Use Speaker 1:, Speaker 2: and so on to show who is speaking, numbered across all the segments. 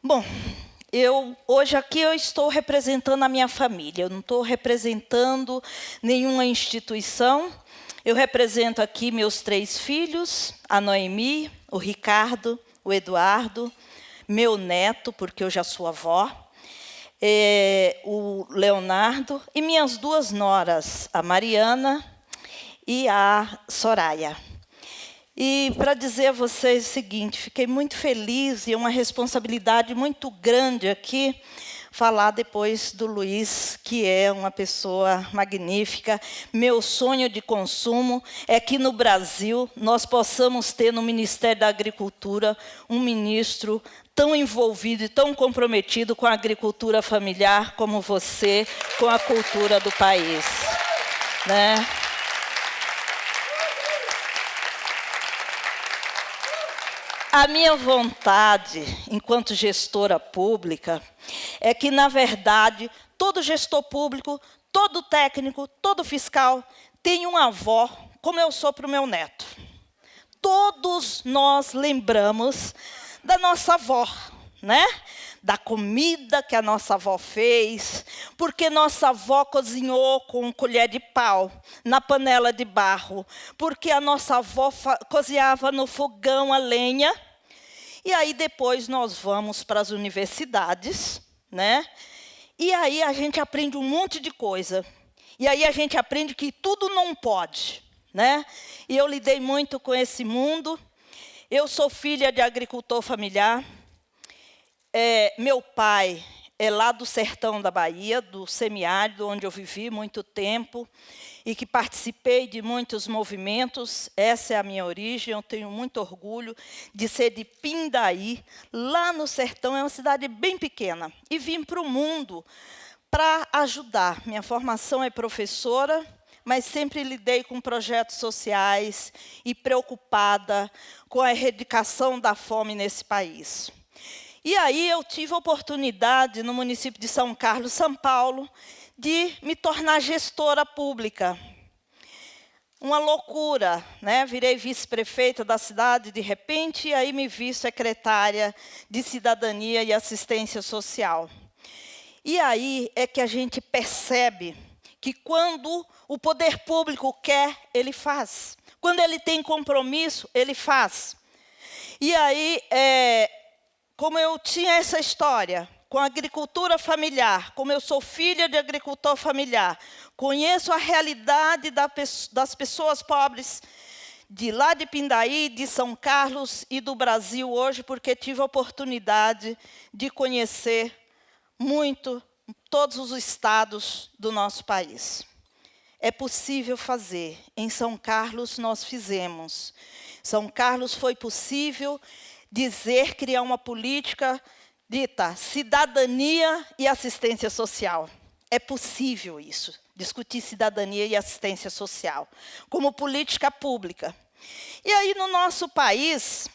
Speaker 1: Bom, hoje aqui eu estou representando a minha família, eu não estou representando nenhuma instituição. Eu represento aqui meus 3 filhos, a Noemi, o Ricardo, o Eduardo, meu neto, porque eu já sou avó, o Leonardo, e minhas 2 noras, a Mariana e a Soraya. E para dizer a vocês o seguinte, fiquei muito feliz e é uma responsabilidade muito grande aqui falar depois do Luiz, que é uma pessoa magnífica. Meu sonho de consumo é que no Brasil nós possamos ter no Ministério da Agricultura um ministro tão envolvido e tão comprometido com a agricultura familiar como você, com a cultura do país, né? A minha vontade, enquanto gestora pública, é que, na verdade, todo gestor público, todo técnico, todo fiscal tem uma avó, como eu sou para o meu neto. Todos nós lembramos da nossa avó, né? Da comida que a nossa avó fez, porque nossa avó cozinhou com colher de pau, na panela de barro, porque a nossa avó cozinhava no fogão a lenha. E aí depois nós vamos para as universidades, né? E aí a gente aprende um monte de coisa. E aí a gente aprende que tudo não pode, né? E eu lidei muito com esse mundo. Eu sou filha de agricultor familiar. Meu pai é lá do sertão da Bahia, do semiárido, onde eu vivi muito tempo e que participei de muitos movimentos. Essa é a minha origem, eu tenho muito orgulho de ser de Pindaí, lá no sertão, é uma cidade bem pequena. E vim para o mundo para ajudar. Minha formação é professora, mas sempre lidei com projetos sociais e preocupada com a erradicação da fome nesse país. E aí eu tive a oportunidade, no município de São Carlos, São Paulo, de me tornar gestora pública. Uma loucura, né? Virei vice-prefeita da cidade de repente, e aí me vi secretária de Cidadania e Assistência Social. E aí é que a gente percebe que quando o poder público quer, ele faz. Quando ele tem compromisso, ele faz. E aí, como eu tinha essa história com a agricultura familiar, como eu sou filha de agricultor familiar, conheço a realidade das pessoas pobres de lá de Pindaí, de São Carlos e do Brasil hoje, porque tive a oportunidade de conhecer muito todos os estados do nosso país. É possível fazer. Em São Carlos nós fizemos. São Carlos foi possível criar uma política dita cidadania e assistência social. É possível isso, discutir cidadania e assistência social, como política pública. E aí, no nosso país,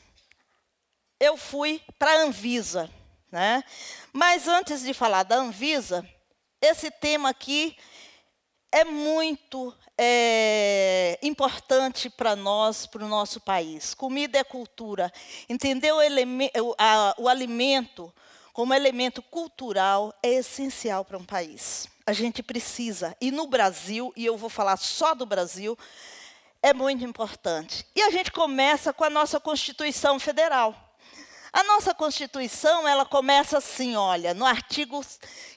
Speaker 1: eu fui para a Anvisa, né? Mas antes de falar da Anvisa, esse tema aqui é muito importante para nós, para o nosso país. Comida é cultura. Entender o alimento como elemento cultural é essencial para um país. A gente precisa. E no Brasil, e eu vou falar só do Brasil, é muito importante. E a gente começa com a nossa Constituição Federal. A nossa Constituição, ela começa assim, olha, no artigo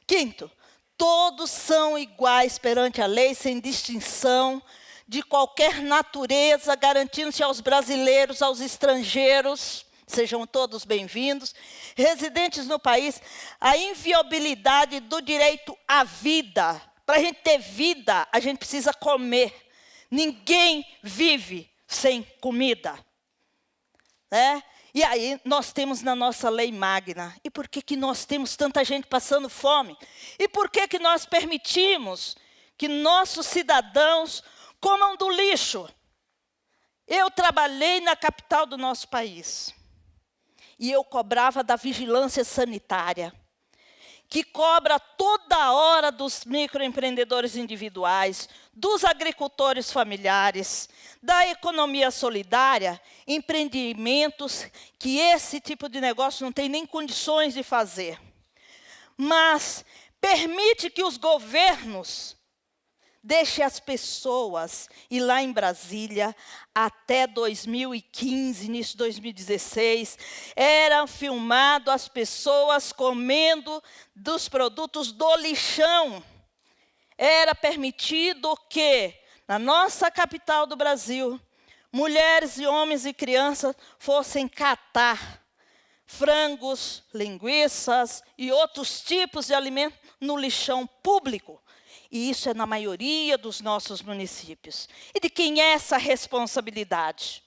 Speaker 1: 5º. Todos são iguais perante a lei, sem distinção de qualquer natureza, garantindo-se aos brasileiros, aos estrangeiros, sejam todos bem-vindos, residentes no país, a inviolabilidade do direito à vida. Para a gente ter vida, a gente precisa comer. Ninguém vive sem comida, né? E aí nós temos na nossa lei magna. E por que nós temos tanta gente passando fome? E por que nós permitimos que nossos cidadãos comam do lixo? Eu trabalhei na capital do nosso país. E eu cobrava da vigilância sanitária. que cobra toda hora dos microempreendedores individuais, dos agricultores familiares, da economia solidária, empreendimentos que esse tipo de negócio não tem nem condições de fazer. Mas permite que os governos deixem as pessoas ir lá em Brasília. Até 2015, início de 2016, eram filmadas as pessoas comendo dos produtos do lixão. Era permitido que, na nossa capital do Brasil, mulheres e homens e crianças fossem catar frangos, linguiças e outros tipos de alimentos no lixão público. E isso é na maioria dos nossos municípios. E de quem é essa responsabilidade?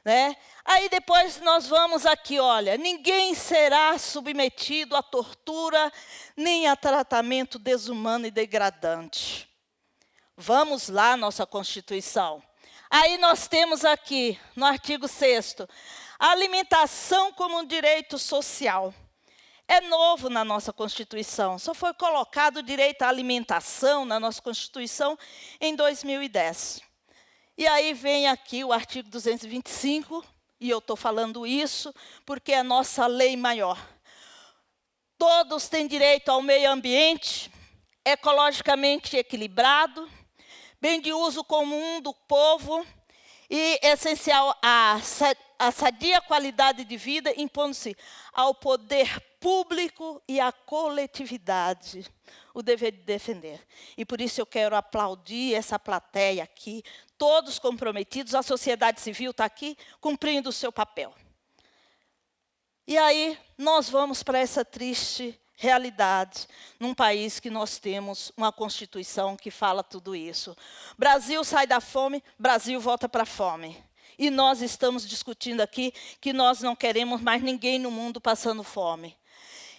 Speaker 1: Né? Aí depois nós vamos aqui, olha, ninguém será submetido à tortura, nem a tratamento desumano e degradante. Vamos lá, nossa Constituição. Aí nós temos aqui, no artigo 6º, a alimentação como um direito social. É novo na nossa Constituição, só foi colocado o direito à alimentação na nossa Constituição em 2010. E aí vem aqui o artigo 225, e eu estou falando isso porque é a nossa lei maior. Todos têm direito ao meio ambiente, ecologicamente equilibrado, bem de uso comum do povo e essencial à sadia qualidade de vida, impondo-se ao poder público e à coletividade o dever de defender. E por isso eu quero aplaudir essa plateia aqui, todos comprometidos, a sociedade civil está aqui cumprindo o seu papel. E aí nós vamos para essa triste realidade, num país que nós temos uma Constituição que fala tudo isso. Brasil sai da fome, Brasil volta para a fome. E nós estamos discutindo aqui que nós não queremos mais ninguém no mundo passando fome.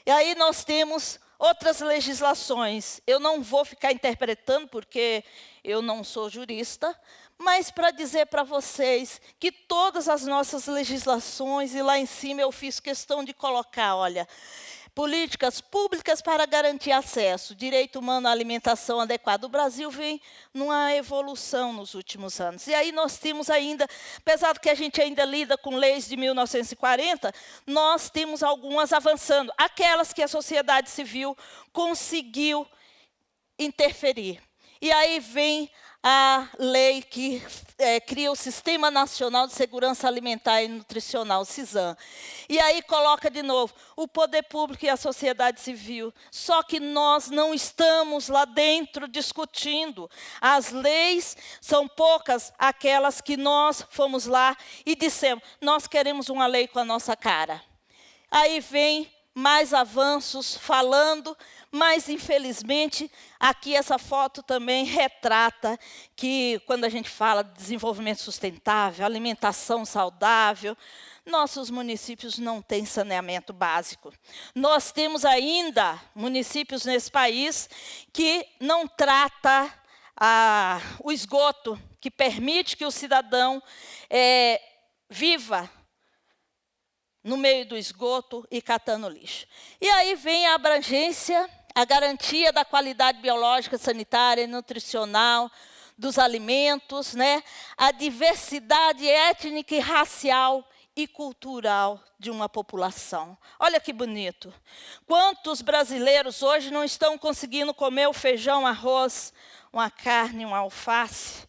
Speaker 1: E aí nós temos outras legislações. Eu não vou ficar interpretando, porque eu não sou jurista, mas para dizer para vocês que todas as nossas legislações, e lá em cima eu fiz questão de colocar, olha, políticas públicas para garantir acesso, direito humano à alimentação adequada. O Brasil vem numa evolução nos últimos anos. E aí nós temos ainda, apesar de que a gente ainda lida com leis de 1940, nós temos algumas avançando, aquelas que a sociedade civil conseguiu interferir. E aí vem a lei que cria o Sistema Nacional de Segurança Alimentar e Nutricional, o SISAM. E aí coloca de novo o poder público e a sociedade civil. Só que nós não estamos lá dentro discutindo. As leis são poucas aquelas que nós fomos lá e dissemos, nós queremos uma lei com a nossa cara. Aí vem mais avanços falando, mas, infelizmente, aqui essa foto também retrata que, quando a gente fala de desenvolvimento sustentável, alimentação saudável, nossos municípios não têm saneamento básico. Nós temos ainda municípios nesse país que não trata o esgoto, que permite que o cidadão viva no meio do esgoto e catando lixo. E aí vem a abrangência, a garantia da qualidade biológica, sanitária e nutricional dos alimentos, né? A diversidade étnica e racial e cultural de uma população. Olha que bonito. Quantos brasileiros hoje não estão conseguindo comer o feijão, arroz, uma carne, uma alface?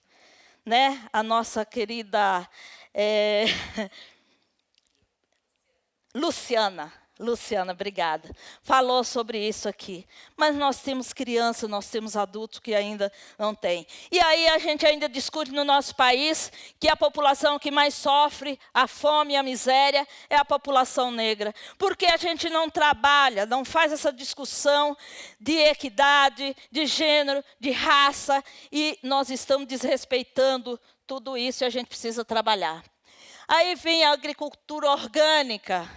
Speaker 1: Né? A nossa querida Luciana, obrigada, falou sobre isso aqui. Mas nós temos crianças, nós temos adultos que ainda não têm. E aí a gente ainda discute no nosso país que a população que mais sofre a fome e a miséria é a população negra. Porque a gente não trabalha, não faz essa discussão de equidade, de gênero, de raça, e nós estamos desrespeitando tudo isso e a gente precisa trabalhar. Aí vem a agricultura orgânica,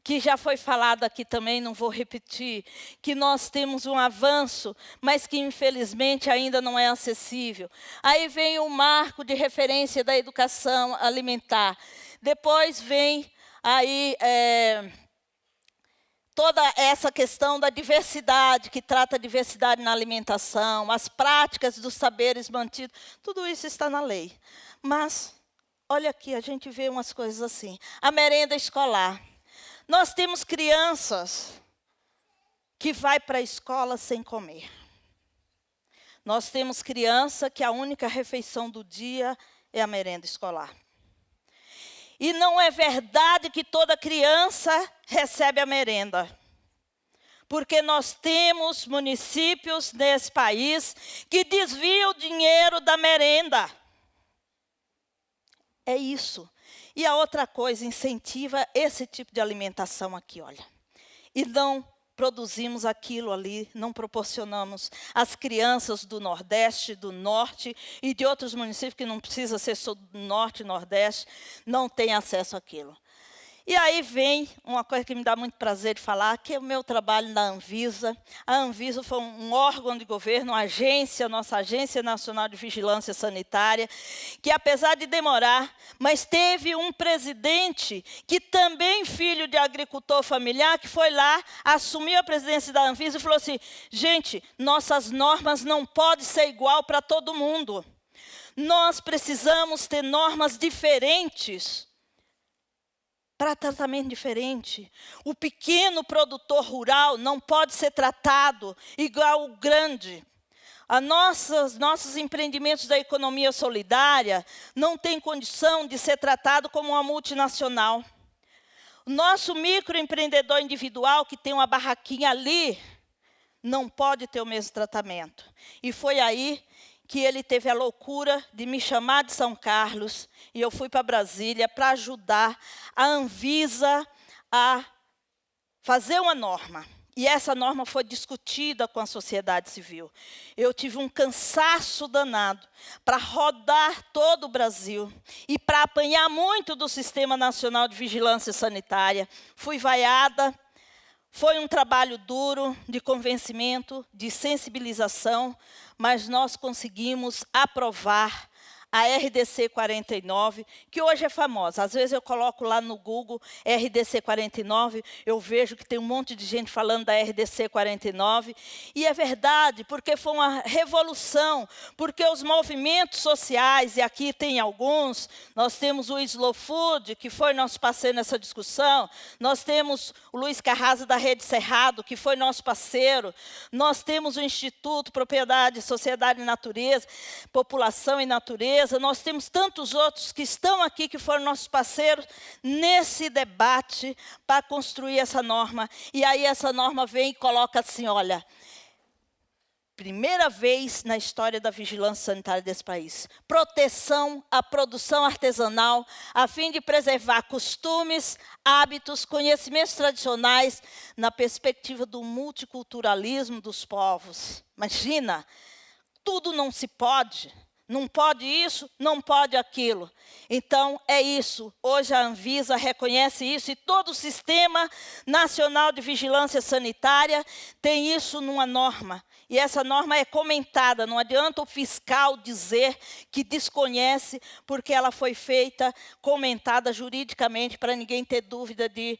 Speaker 1: que já foi falado aqui também, não vou repetir, que nós temos um avanço, mas que infelizmente ainda não é acessível. Aí vem o marco de referência da educação alimentar. Depois vem aí toda essa questão da diversidade, que trata a diversidade na alimentação, as práticas dos saberes mantidos, tudo isso está na lei. Mas, olha aqui, a gente vê umas coisas assim. A merenda escolar. Nós temos crianças que vai para a escola sem comer. Nós temos criança que a única refeição do dia é a merenda escolar. E não é verdade que toda criança recebe a merenda. Porque nós temos municípios nesse país que desviam o dinheiro da merenda. É isso. E a outra coisa, incentiva esse tipo de alimentação aqui, olha. E não produzimos aquilo ali, não proporcionamos às crianças do Nordeste, do Norte e de outros municípios que não precisa ser só do Norte e Nordeste, não têm acesso àquilo. E aí vem uma coisa que me dá muito prazer de falar, que é o meu trabalho na Anvisa. A Anvisa foi um órgão de governo, uma agência, nossa Agência Nacional de Vigilância Sanitária, que apesar de demorar, mas teve um presidente que também filho de agricultor familiar, que foi lá, assumiu a presidência da Anvisa e falou assim, gente, nossas normas não podem ser igual para todo mundo. Nós precisamos ter normas diferentes para tratamento diferente. O pequeno produtor rural não pode ser tratado igual o grande. Nossos empreendimentos da economia solidária não têm condição de ser tratado como uma multinacional. O nosso microempreendedor individual, que tem uma barraquinha ali, não pode ter o mesmo tratamento. E foi aí que ele teve a loucura de me chamar de São Carlos, e eu fui para Brasília para ajudar a Anvisa a fazer uma norma. E essa norma foi discutida com a sociedade civil. Eu tive um cansaço danado para rodar todo o Brasil e para apanhar muito do Sistema Nacional de Vigilância Sanitária. Fui vaiada. Foi um trabalho duro de convencimento, de sensibilização, mas nós conseguimos aprovar a RDC 49, que hoje é famosa. Às vezes eu coloco lá no Google RDC 49, eu vejo que tem um monte de gente falando da RDC 49, e é verdade, porque foi uma revolução, porque os movimentos sociais, e aqui tem alguns, nós temos o Slow Food, que foi nosso parceiro nessa discussão, nós temos o Luiz Carrasa da Rede Cerrado, que foi nosso parceiro, nós temos o Instituto Propriedade, Sociedade e Natureza, População e Natureza, nós temos tantos outros que estão aqui, que foram nossos parceiros nesse debate para construir essa norma. E aí essa norma vem e coloca assim, olha, primeira vez na história da vigilância sanitária desse país, proteção à produção artesanal, a fim de preservar costumes, hábitos, conhecimentos tradicionais, na perspectiva do multiculturalismo dos povos. Imagina, tudo não se pode. Não pode isso, não pode aquilo. Então, é isso. Hoje a Anvisa reconhece isso e todo o Sistema Nacional de Vigilância Sanitária tem isso numa norma. E essa norma é comentada, não adianta o fiscal dizer que desconhece, porque ela foi feita, comentada juridicamente, para ninguém ter dúvida de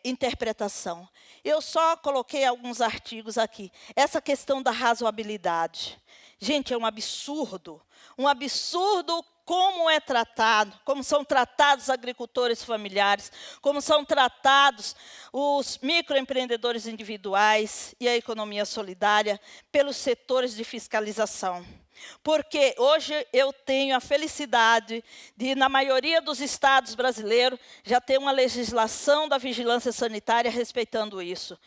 Speaker 1: interpretação. Eu só coloquei alguns artigos aqui. Essa questão da razoabilidade. Gente, é um absurdo como é tratado, como são tratados os agricultores familiares, como são tratados os microempreendedores individuais e a economia solidária pelos setores de fiscalização. Porque hoje eu tenho a felicidade de, na maioria dos estados brasileiros, já ter uma legislação da vigilância sanitária respeitando isso.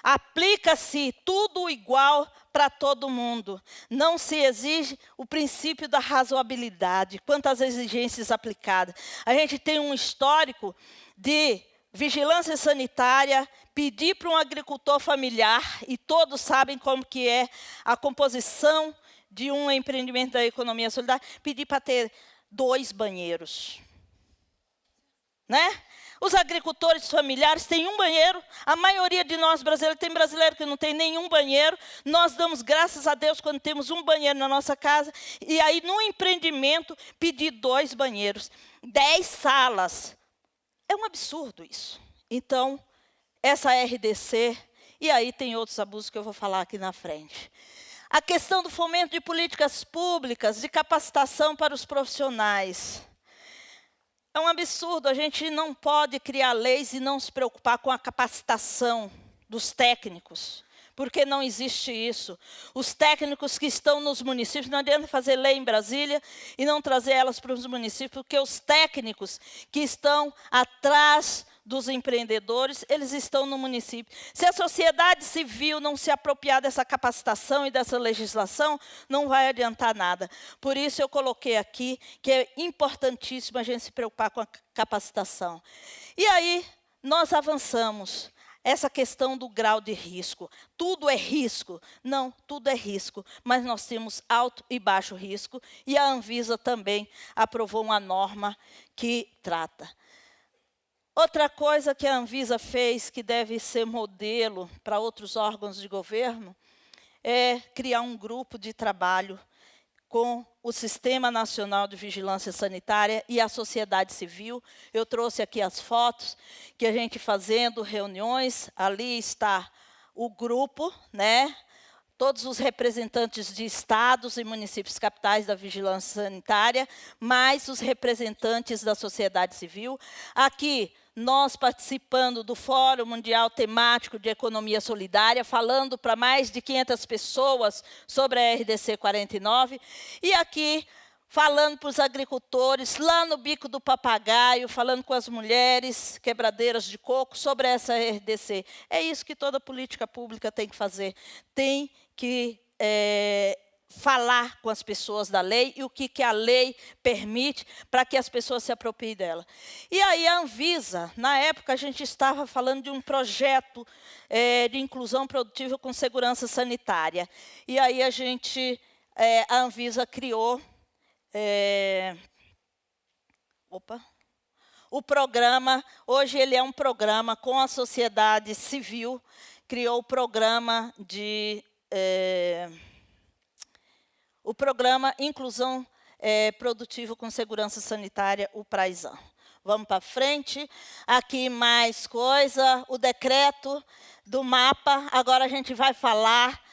Speaker 1: Aplica-se tudo igual para todo mundo. Não se exige o princípio da razoabilidade, quanto às exigências aplicadas. A gente tem um histórico de vigilância sanitária, pedir para um agricultor familiar, e todos sabem como que é a composição de um empreendimento da economia solidária, pedir para ter 2 banheiros. Né? Os agricultores familiares têm um banheiro, a maioria de nós brasileiros, tem brasileiro que não tem nenhum banheiro, nós damos graças a Deus quando temos um banheiro na nossa casa, e aí no empreendimento pedir 2 banheiros, 10 salas. É um absurdo isso. Então, essa RDC, e aí tem outros abusos que eu vou falar aqui na frente. A questão do fomento de políticas públicas, de capacitação para os profissionais. É um absurdo, a gente não pode criar leis e não se preocupar com a capacitação dos técnicos, porque não existe isso. Os técnicos que estão nos municípios, não adianta fazer lei em Brasília e não trazer elas para os municípios, porque os técnicos que estão atrás dos empreendedores, eles estão no município. Se a sociedade civil não se apropriar dessa capacitação e dessa legislação, não vai adiantar nada. Por isso eu coloquei aqui que é importantíssimo a gente se preocupar com a capacitação. E aí nós avançamos. Essa questão do grau de risco. Tudo é risco? Não, tudo é risco, mas nós temos alto e baixo risco, e a Anvisa também aprovou uma norma que trata. Outra coisa que a Anvisa fez, que deve ser modelo para outros órgãos de governo, é criar um grupo de trabalho com o Sistema Nacional de Vigilância Sanitária e a sociedade civil. Eu trouxe aqui as fotos, que a gente fazendo reuniões, ali está o grupo, né? Todos os representantes de estados e municípios capitais da vigilância sanitária, mais os representantes da sociedade civil. Aqui, nós participando do Fórum Mundial Temático de Economia Solidária, falando para mais de 500 pessoas sobre a RDC 49. E aqui, falando para os agricultores, lá no Bico do Papagaio, falando com as mulheres quebradeiras de coco sobre essa RDC. É isso que toda política pública tem que fazer. Tem que falar com as pessoas da lei e o que a lei permite para que as pessoas se apropriem dela. E aí a Anvisa, na época a gente estava falando de um projeto de inclusão produtiva com segurança sanitária. E aí a Anvisa criou o programa. Hoje ele é um programa com a sociedade civil, criou o programa o programa Inclusão Produtiva com Segurança Sanitária, o PRAISAN. Vamos para frente. Aqui mais coisa, o decreto do mapa. Agora a gente vai falar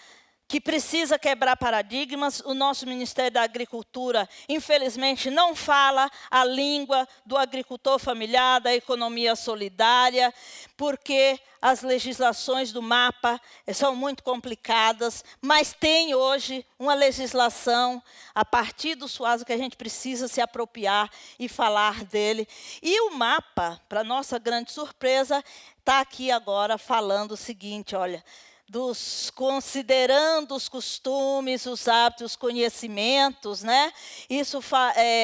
Speaker 1: que precisa quebrar paradigmas. O nosso Ministério da Agricultura, infelizmente, não fala a língua do agricultor familiar, da economia solidária, porque as legislações do mapa são muito complicadas, mas tem hoje uma legislação, a partir do SUASA, que a gente precisa se apropriar e falar dele. E o mapa, para nossa grande surpresa, está aqui agora falando o seguinte, olha, considerando os costumes, os hábitos, os conhecimentos, né? Isso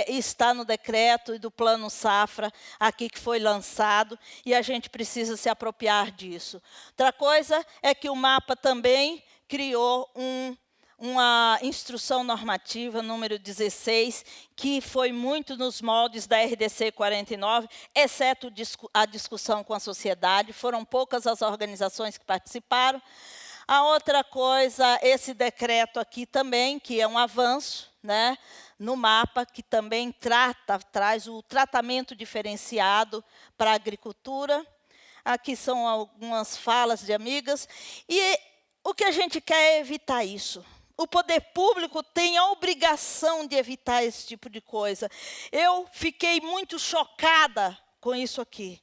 Speaker 1: está no decreto e do Plano Safra, aqui que foi lançado, e a gente precisa se apropriar disso. Outra coisa é que o mapa também criou uma instrução normativa, número 16, que foi muito nos moldes da RDC 49, exceto a discussão com a sociedade. Foram poucas as organizações que participaram. A outra coisa, esse decreto aqui também, que é um avanço, né, no mapa, que também traz o tratamento diferenciado para a agricultura. Aqui são algumas falas de amigas. E o que a gente quer é evitar isso. O poder público tem a obrigação de evitar esse tipo de coisa. Eu fiquei muito chocada com isso aqui.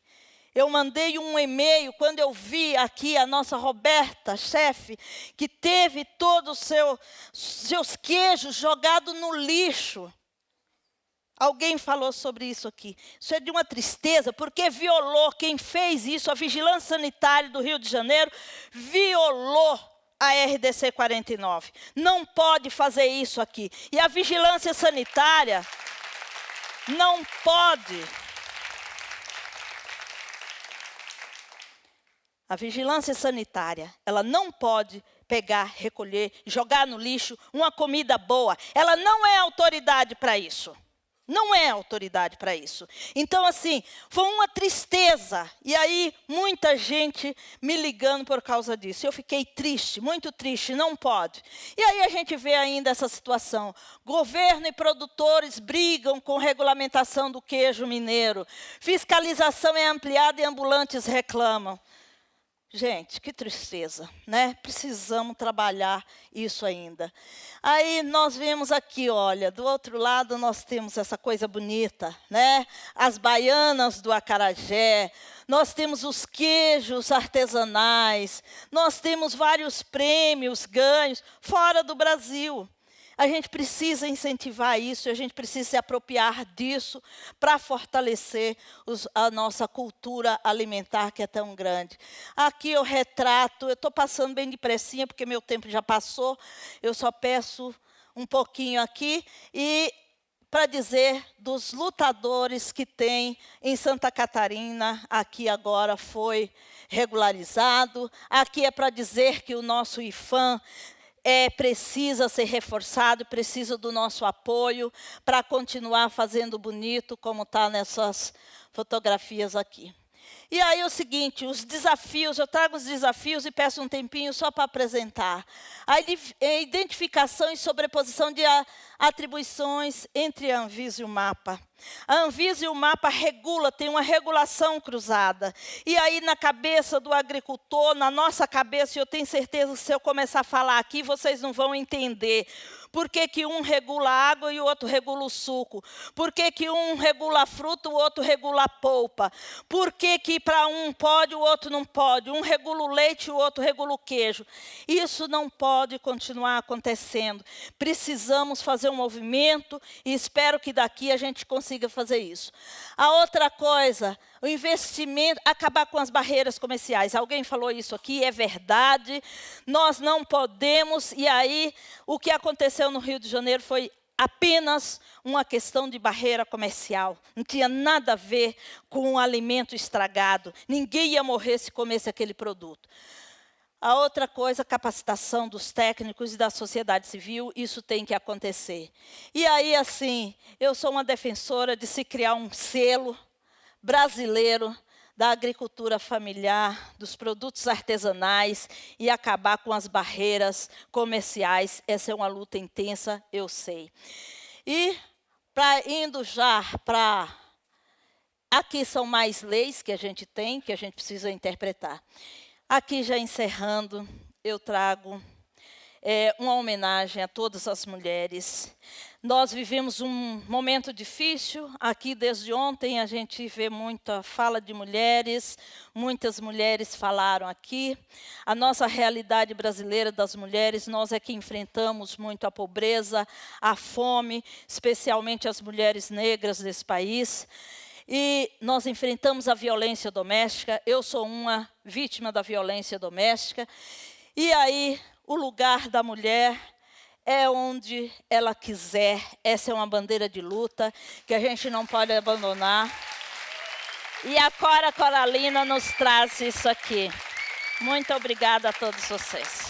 Speaker 1: Eu mandei um e-mail, quando eu vi aqui a nossa Roberta, chefe, que teve todos os seus queijos jogados no lixo. Alguém falou sobre isso aqui. Isso é de uma tristeza, porque violou, quem fez isso, a Vigilância Sanitária do Rio de Janeiro, violou a RDC 49. Não pode fazer isso aqui. E a Vigilância Sanitária não pode. A Vigilância Sanitária, ela não pode pegar, recolher, jogar no lixo uma comida boa. Ela não é autoridade para isso. Não é autoridade para isso. Então, assim, foi uma tristeza. E aí, muita gente me ligando por causa disso. Eu fiquei triste, muito triste, não pode. E aí a gente vê ainda essa situação. Governo e produtores brigam com regulamentação do queijo mineiro. Fiscalização é ampliada e ambulantes reclamam. Gente, que tristeza, né? Precisamos trabalhar isso ainda. Aí nós vemos aqui, olha, do outro lado nós temos essa coisa bonita, né? As baianas do acarajé, nós temos os queijos artesanais, nós temos vários prêmios ganhos fora do Brasil. A gente precisa incentivar isso, a gente precisa se apropriar disso para fortalecer a nossa cultura alimentar, que é tão grande. Aqui eu retrato, eu estou passando bem depressinha, porque meu tempo já passou, eu só peço um pouquinho aqui, e para dizer dos lutadores que tem em Santa Catarina, aqui agora foi regularizado, aqui é para dizer que o nosso IFAM precisa ser reforçado, precisa do nosso apoio para continuar fazendo bonito, como está nessas fotografias aqui. E aí é o seguinte, os desafios, eu trago os desafios e peço um tempinho só para apresentar. A identificação e sobreposição de atribuições entre a Anvisa e o MAPA. A Anvisa e o MAPA tem uma regulação cruzada. E aí na cabeça do agricultor, na nossa cabeça, e eu tenho certeza que se eu começar a falar aqui, vocês não vão entender. Por que que um regula a água e o outro regula o suco? Por que que um regula a fruta, o outro regula a polpa? Por que que para um pode, o outro não pode? Um regula o leite, o outro regula o queijo. Isso não pode continuar acontecendo. Precisamos fazer um movimento e espero que daqui a gente consiga fazer isso. A outra coisa, o investimento, acabar com as barreiras comerciais. Alguém falou isso aqui, é verdade. Nós não podemos, e aí o que aconteceu no Rio de Janeiro foi apenas uma questão de barreira comercial. Não tinha nada a ver com um alimento estragado. Ninguém ia morrer se comesse aquele produto. A outra coisa, capacitação dos técnicos e da sociedade civil, isso tem que acontecer. E aí, assim, eu sou uma defensora de se criar um selo brasileiro da agricultura familiar, dos produtos artesanais e acabar com as barreiras comerciais. Essa é uma luta intensa, eu sei. E, indo já para... Aqui são mais leis que a gente tem, que a gente precisa interpretar. Aqui, já encerrando, eu trago uma homenagem a todas as mulheres. Nós vivemos um momento difícil. Aqui, desde ontem, a gente vê muita fala de mulheres. Muitas mulheres falaram aqui. A nossa realidade brasileira das mulheres, nós é que enfrentamos muito a pobreza, a fome, especialmente as mulheres negras desse país. E nós enfrentamos a violência doméstica. Eu sou uma vítima da violência doméstica. E aí, o lugar da mulher é onde ela quiser. Essa é uma bandeira de luta que a gente não pode abandonar. E a Cora Coralina nos traz isso aqui. Muito obrigada a todos vocês.